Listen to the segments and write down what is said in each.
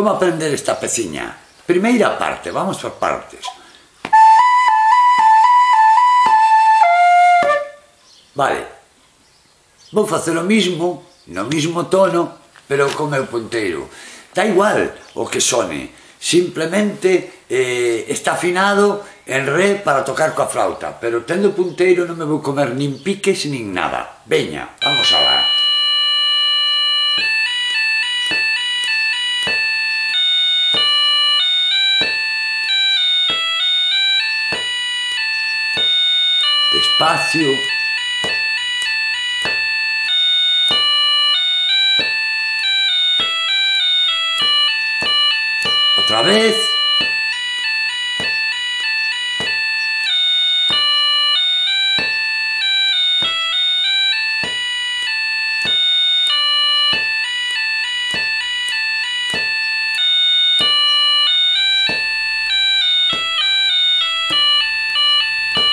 Como aprender esta peciña? Primeira parte, vamos por partes. Vale, vou facer o mismo, no mismo tono, pero con meu punteiro. Da igual o que sone, simplemente está afinado en re para tocar coa flauta, pero tendo punteiro non me vou comer nin piques nin nada. Veña, vamos alá. Despacio. Otra vez.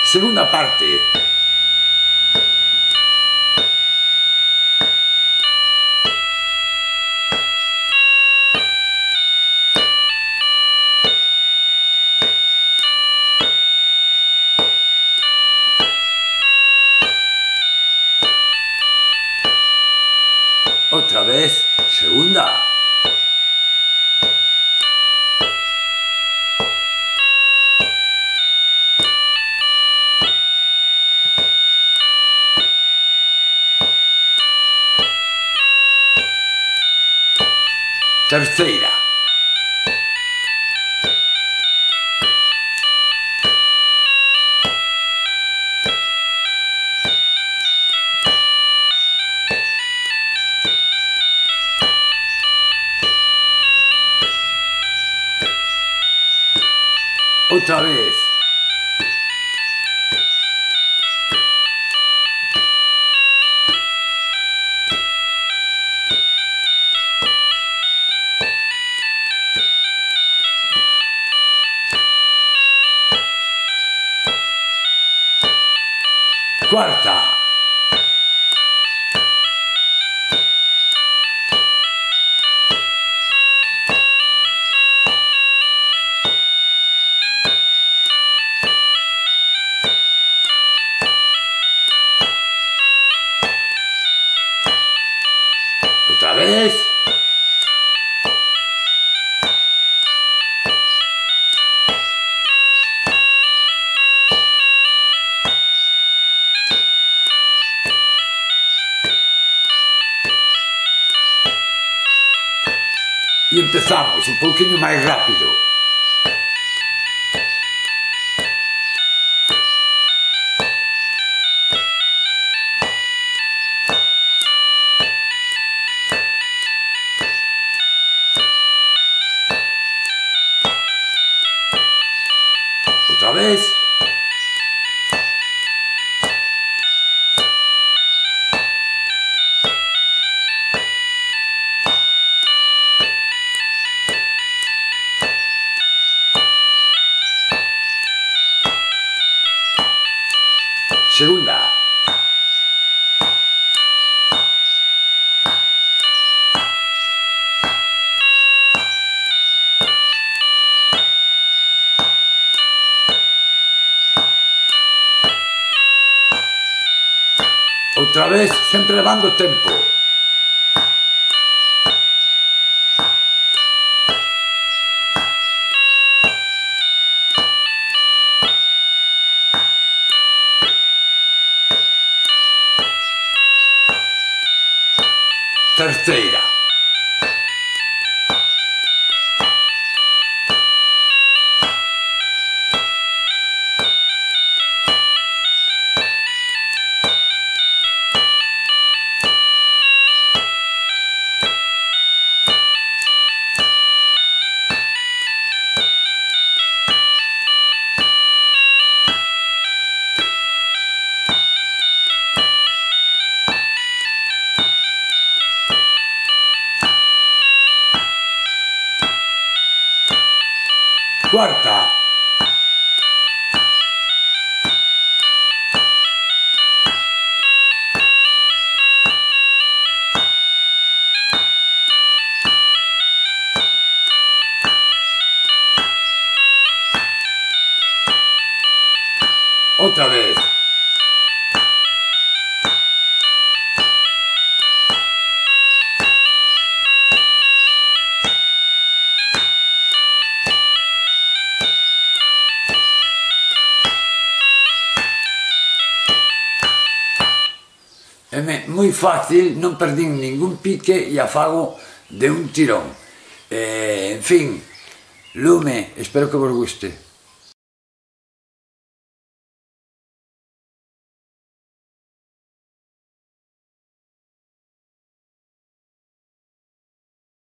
Segunda parte. Otra vez, segunda. Terceira. Otra vez. Cuarta. Otra vez. Y empezamos un poquinho máis rápido. Otra vez. Segunda. Outra vez, sempre levando tempo. Terceira. Cuarta. Outra vez. É moi fácil, non perdín ningún pique e a fago de un tirón. En fin, lume, espero que vos guste.